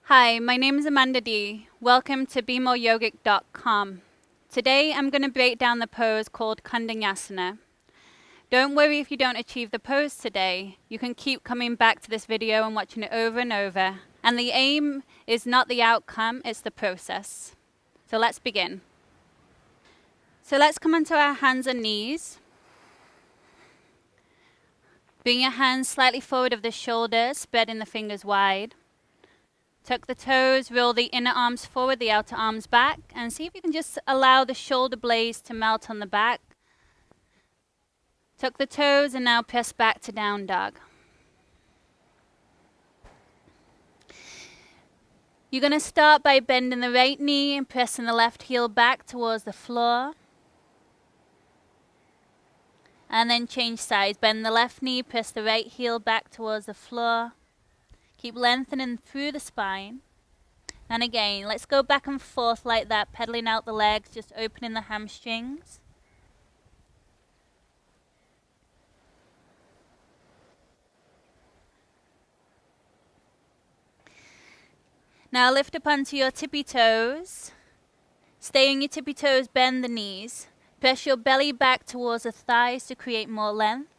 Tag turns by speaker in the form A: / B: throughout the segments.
A: Hi, my name is Amanda D. Welcome to BeMoreYogic.com. Today I'm going to break down the pose called koundinyasana. Don't worry if you don't achieve the pose today. You can keep coming back to this video and watching it over and over. And the aim is not the outcome, it's the process. So let's begin. So let's come onto our hands and knees. Bring your hands slightly forward of the shoulders, spreading the fingers wide. Tuck the toes, roll the inner arms forward, the outer arms back, and see if you can just allow the shoulder blades to melt on the back. Tuck the toes and now press back to down dog. You're going to start by bending the right knee and pressing the left heel back towards the floor. And then change sides. Bend the left knee, press the right heel back towards the floor. Keep lengthening through the spine. And again, let's go back and forth like that, pedaling out the legs, just opening the hamstrings. Now lift up onto your tippy toes. Stay on your tippy toes, bend the knees. Press your belly back towards the thighs to create more length.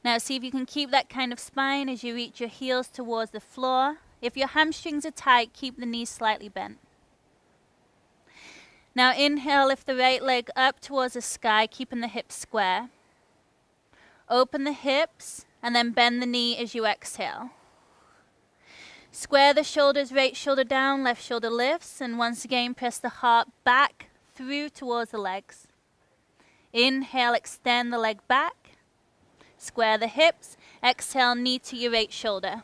A: Now see if you can keep that kind of spine as you reach your heels towards the floor. If your hamstrings are tight, keep the knees slightly bent. Now inhale, lift the right leg up towards the sky, keeping the hips square. Open the hips and then bend the knee as you exhale. Square the shoulders, right shoulder down, left shoulder lifts, and once again press the heart back through towards the legs. Inhale, extend the leg back. Square the hips. Exhale, knee to your right shoulder.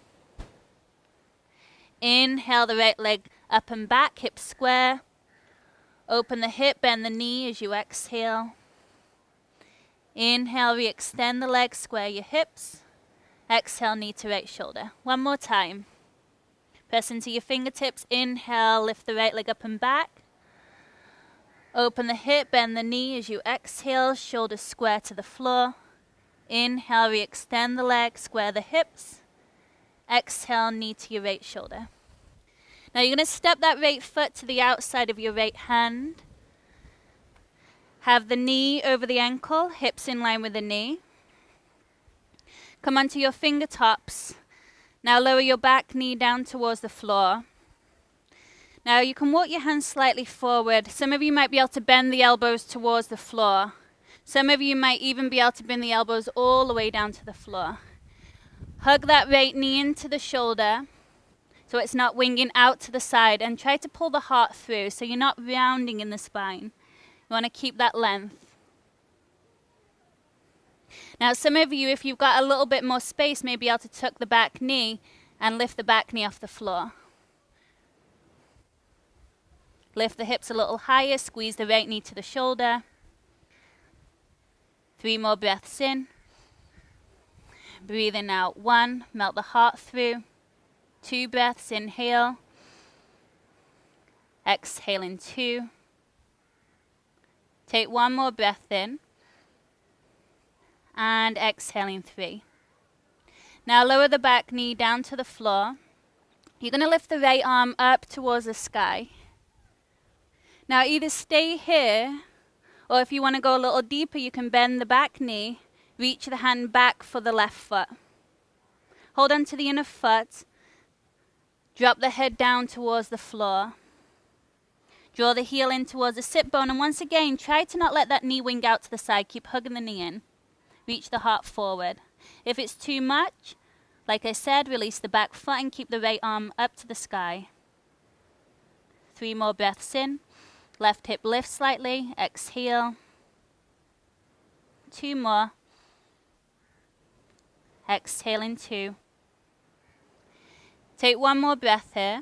A: Inhale the right leg up and back, hips square. Open the hip, bend the knee as you exhale. Inhale, re-extend the leg, square your hips. Exhale, knee to right shoulder. One more time. Press into your fingertips. Inhale, lift the right leg up and back. Open the hip, bend the knee as you exhale, shoulders square to the floor. Inhale, re-extend the leg, square the hips. Exhale, knee to your right shoulder. Now you're going to step that right foot to the outside of your right hand. Have the knee over the ankle, hips in line with the knee. Come onto your fingertips. Now lower your back knee down towards the floor. Now you can walk your hands slightly forward. Some of you might be able to bend the elbows towards the floor. Some of you might even be able to bring the elbows all the way down to the floor. Hug that right knee into the shoulder so it's not winging out to the side, and try to pull the heart through so you're not rounding in the spine. You want to keep that length. Now some of you, if you've got a little bit more space, may be able to tuck the back knee and lift the back knee off the floor. Lift the hips a little higher, squeeze the right knee to the shoulder. 3 more breaths in. Breathing out 1, melt the heart through. 2 breaths, inhale. Exhaling 2. Take 1 more breath in. And exhaling 3. Now lower the back knee down to the floor. You're going to lift the right arm up towards the sky. Now either stay here, or if you want to go a little deeper, you can bend the back knee, reach the hand back for the left foot. Hold on to the inner foot. Drop the head down towards the floor. Draw the heel in towards the sit bone, and once again, try to not let that knee wing out to the side. Keep hugging the knee in. Reach the heart forward. If it's too much, like I said, release the back foot and keep the right arm up to the sky. 3 more breaths in. Left hip lifts slightly. Exhale. 2 more. Exhaling 2. Take 1 more breath here.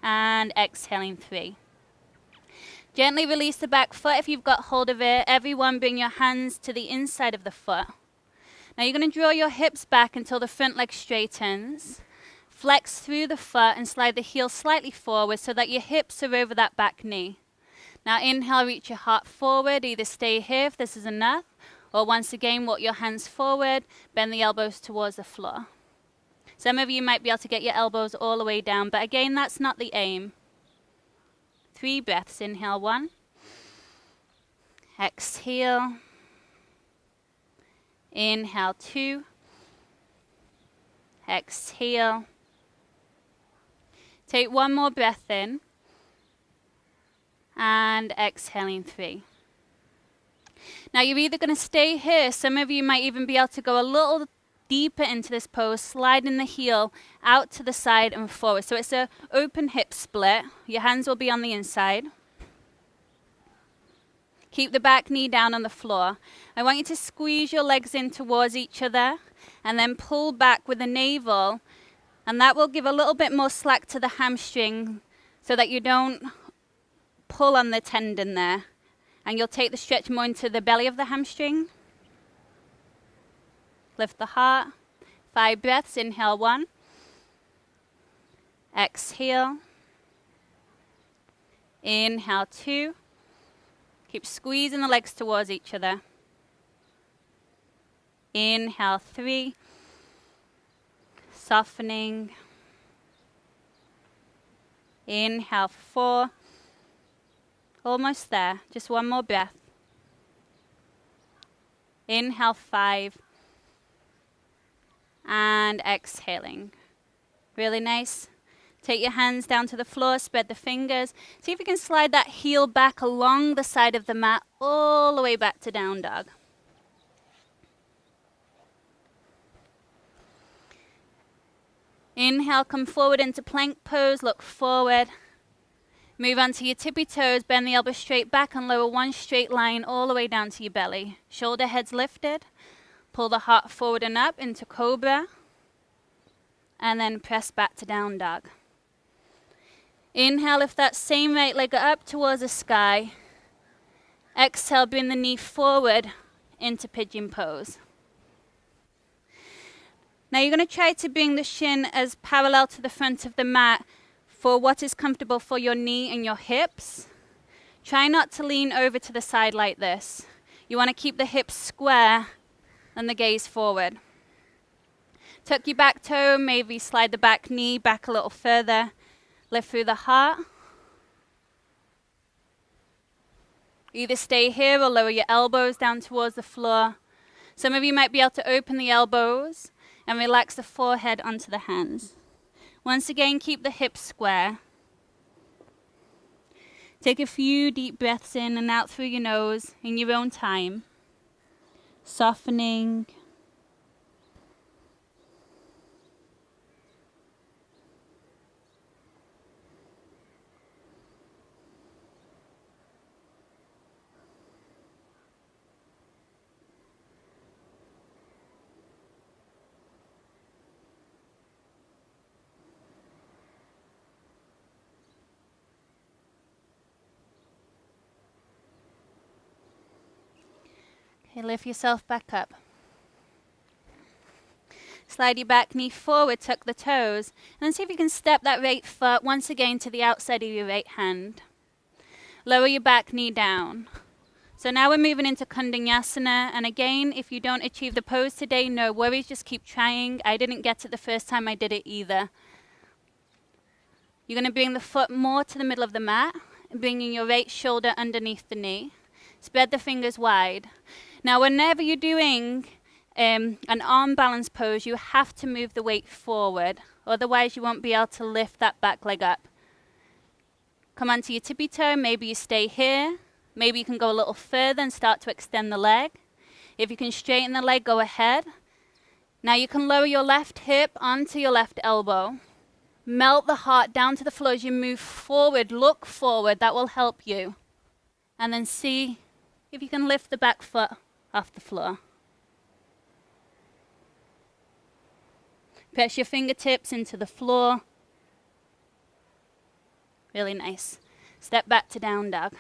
A: And exhaling 3. Gently release the back foot if you've got hold of it. Everyone bring your hands to the inside of the foot. Now you're going to draw your hips back until the front leg straightens. Flex through the foot and slide the heel slightly forward so that your hips are over that back knee. Now inhale, reach your heart forward. Either stay here if this is enough, or once again walk your hands forward, bend the elbows towards the floor. Some of you might be able to get your elbows all the way down, but again, that's not the aim. 3 breaths. Inhale 1. Exhale. Inhale 2. Exhale. Take 1 more breath in. And exhaling 3. Now you're either going to stay here. Some of you might even be able to go a little deeper into this pose, sliding the heel out to the side and forward. So it's an open hip split. Your hands will be on the inside. Keep the back knee down on the floor. I want you to squeeze your legs in towards each other and then pull back with the navel, and that will give a little bit more slack to the hamstring so that you don't pull on the tendon there. And you'll take the stretch more into the belly of the hamstring. Lift the heart. 5 breaths. Inhale 1. Exhale. Inhale 2. Keep squeezing the legs towards each other. Inhale 3. Softening. Inhale 4. Almost there. Just 1 more breath. Inhale 5. And exhaling. Really nice. Take your hands down to the floor, spread the fingers. See if you can slide that heel back along the side of the mat, all the way back to down dog. Inhale, come forward into plank pose, look forward. Move onto your tippy toes, bend the elbows straight back and lower 1 straight line all the way down to your belly. Shoulder heads lifted. Pull the heart forward and up into cobra. And then press back to down dog. Inhale, lift that same right leg up towards the sky. Exhale, bring the knee forward into pigeon pose. Now you're going to try to bring the shin as parallel to the front of the mat for what is comfortable for your knee and your hips. Try not to lean over to the side like this. You want to keep the hips square and the gaze forward. Tuck your back toe, maybe slide the back knee back a little further. Lift through the heart. Either stay here or lower your elbows down towards the floor. Some of you might be able to open the elbows and relax the forehead onto the hands. Once again, keep the hips square. Take a few deep breaths in and out through your nose in your own time. Softening. Okay, lift yourself back up. Slide your back knee forward, tuck the toes, and then see if you can step that right foot once again to the outside of your right hand. Lower your back knee down. So now we're moving into koundinyasana, and again, if you don't achieve the pose today, no worries, just keep trying. I didn't get it the first time I did it either. You're going to bring the foot more to the middle of the mat, bringing your right shoulder underneath the knee. Spread the fingers wide. Now, whenever you're doing an arm balance pose, you have to move the weight forward. Otherwise, you won't be able to lift that back leg up. Come onto your tippy toe. Maybe you stay here. Maybe you can go a little further and start to extend the leg. If you can straighten the leg, go ahead. Now you can lower your left hip onto your left elbow. Melt the heart down to the floor as you move forward. Look forward. That will help you. And then see if you can lift the back foot off the floor. Press your fingertips into the floor. Really nice. Step back to down dog.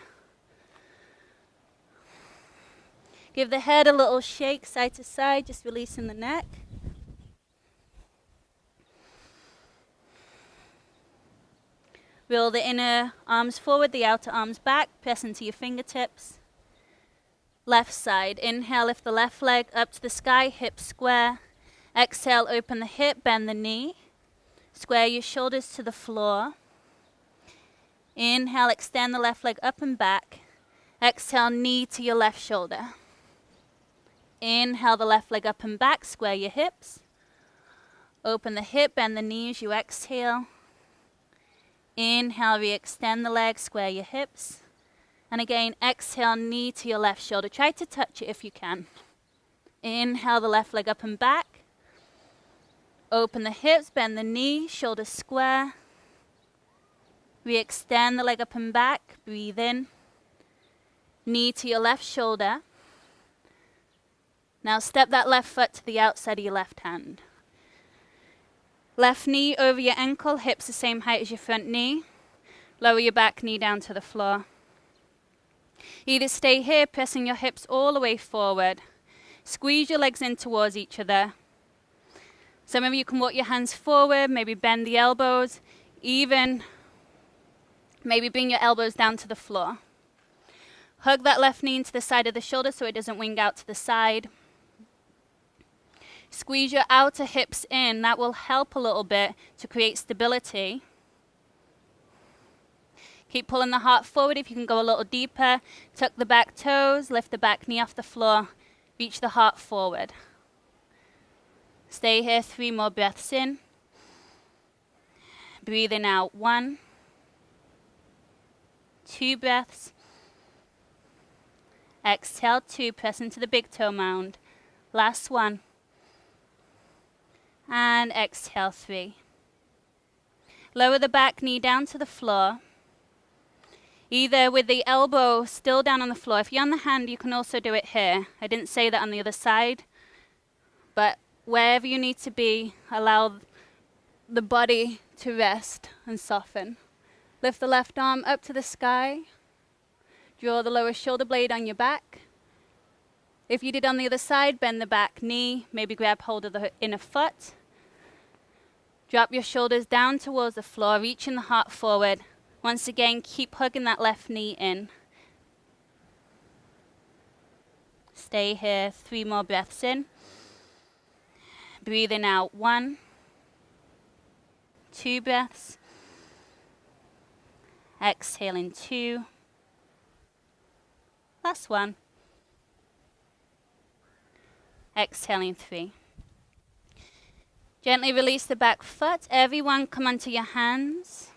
A: Give the head a little shake side to side, just releasing the neck. Roll the inner arms forward, the outer arms back. Press into your fingertips. Left side. Inhale, lift the left leg up to the sky, hips square. Exhale, open the hip, bend the knee. Square your shoulders to the floor. Inhale, extend the left leg up and back. Exhale, knee to your left shoulder. Inhale the left leg up and back, square your hips. Open the hip, bend the knee as you exhale. Inhale, re-extend the leg, square your hips. And again, exhale, knee to your left shoulder. Try to touch it if you can. Inhale the left leg up and back. Open the hips, bend the knee, shoulders square. Re-extend the leg up and back, breathe in. Knee to your left shoulder. Now step that left foot to the outside of your left hand. Left knee over your ankle, hips the same height as your front knee. Lower your back knee down to the floor. Either stay here, pressing your hips all the way forward. Squeeze your legs in towards each other. Some of you can walk your hands forward, maybe bend the elbows, even maybe bring your elbows down to the floor. Hug that left knee into the side of the shoulder so it doesn't wing out to the side. Squeeze your outer hips in. That will help a little bit to create stability. Keep pulling the heart forward. If you can go a little deeper, tuck the back toes, lift the back knee off the floor, reach the heart forward. Stay here, 3 more breaths in. Breathing out, 1, 2 breaths. Exhale, 2, press into the big toe mound. Last 1. And exhale, 3. Lower the back knee down to the floor. Either with the elbow still down on the floor. If you're on the hand, you can also do it here. I didn't say that on the other side. But wherever you need to be, allow the body to rest and soften. Lift the left arm up to the sky. Draw the lower shoulder blade on your back. If you did on the other side, bend the back knee. Maybe grab hold of the inner foot. Drop your shoulders down towards the floor, reaching the heart forward. Once again, keep hugging that left knee in. Stay here, 3 more breaths in. Breathing out, 1, 2 breaths. Exhaling, 2. Last 1. Exhaling, 3. Gently release the back foot. Everyone come onto your hands.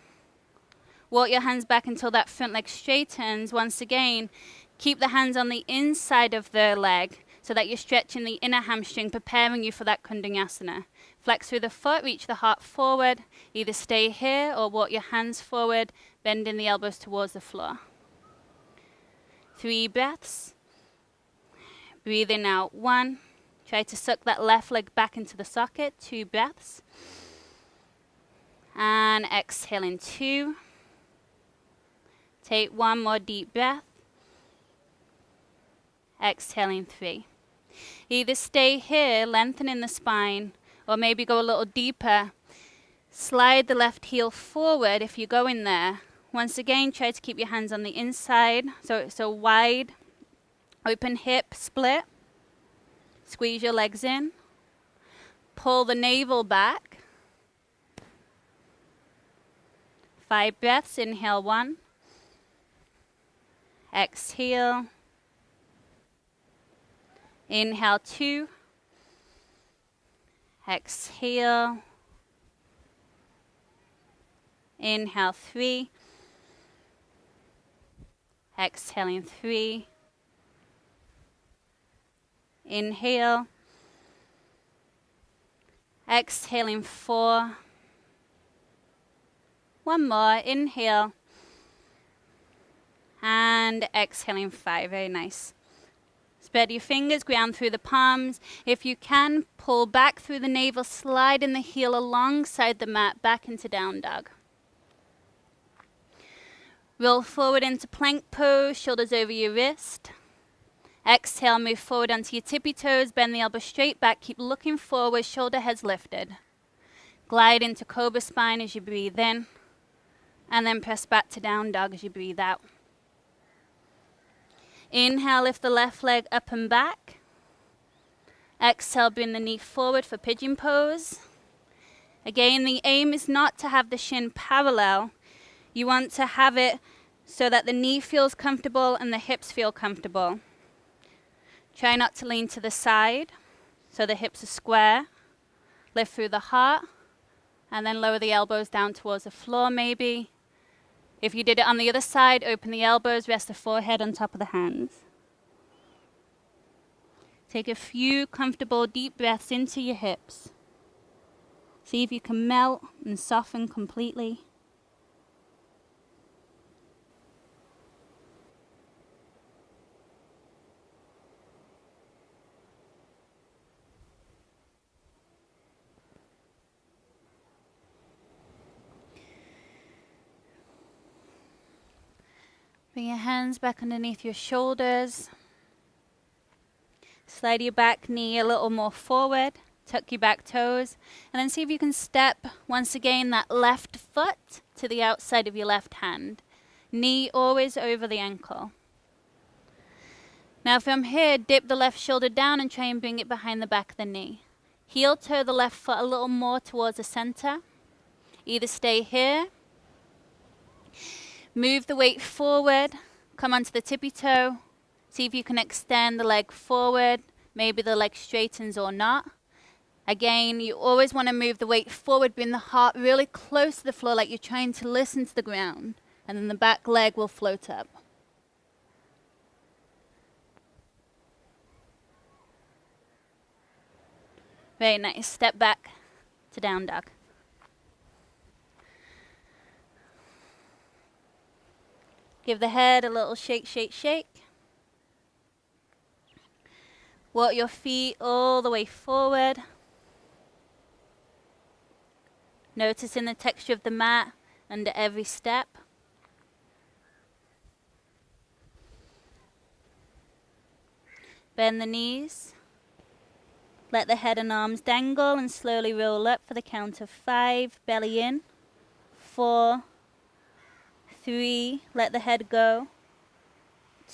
A: Walk your hands back until that front leg straightens. Once again, keep the hands on the inside of the leg so that you're stretching the inner hamstring, preparing you for that koundinyasana. Flex through the foot, reach the heart forward. Either stay here or walk your hands forward, bending the elbows towards the floor. 3 breaths. Breathing out, 1. Try to suck that left leg back into the socket, 2 breaths. And exhaling, 2. Take 1 more deep breath. Exhaling, 3. Either stay here, lengthening the spine, or maybe go a little deeper. Slide the left heel forward if you go in there. Once again, try to keep your hands on the inside, so wide. Open hip split. Squeeze your legs in. Pull the navel back. 5 breaths. Inhale, 1. Exhale. Inhale, 2. Exhale. Inhale, 3. Exhaling, 3. Inhale. Exhaling, 4. 1 more. Inhale. And exhaling, 5. Very nice. Spread your fingers, ground through the palms. If you can, pull back through the navel, slide in the heel alongside the mat, back into down dog. Roll forward into plank pose, shoulders over your wrist. Exhale, move forward onto your tippy toes, bend the elbow straight back, keep looking forward, shoulder heads lifted. Glide into cobra spine as you breathe in, and then press back to down dog as you breathe out. Inhale, lift the left leg up and back. Exhale, bring the knee forward for pigeon pose. Again, the aim is not to have the shin parallel. You want to have it so that the knee feels comfortable and the hips feel comfortable. Try not to lean to the side, so the hips are square. Lift through the heart, and then lower the elbows down towards the floor maybe. If you did it on the other side, open the elbows, rest the forehead on top of the hands. Take a few comfortable deep breaths into your hips. See if you can melt and soften completely. Bring your hands back underneath your shoulders. Slide your back knee a little more forward. Tuck your back toes. And then see if you can step, once again, that left foot to the outside of your left hand. Knee always over the ankle. Now from here, dip the left shoulder down and try and bring it behind the back of the knee. Heel toe the left foot a little more towards the center. Either stay here. Move the weight forward. Come onto the tippy toe. See if you can extend the leg forward. Maybe the leg straightens or not. Again, you always want to move the weight forward. Bring the heart really close to the floor like you're trying to listen to the ground. And then the back leg will float up. Very nice. Step back to down dog. Give the head a little shake, shake, shake. Walk your feet all the way forward. Noticing the texture of the mat under every step. Bend the knees. Let the head and arms dangle and slowly roll up for the count of 5. Belly in. 4, 3, let the head go.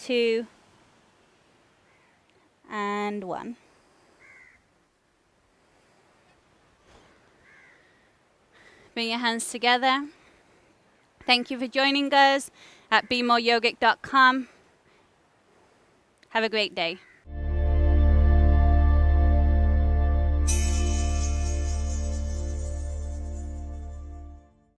A: 2, and 1. Bring your hands together. Thank you for joining us at bemoreyogic.com. Have a great day.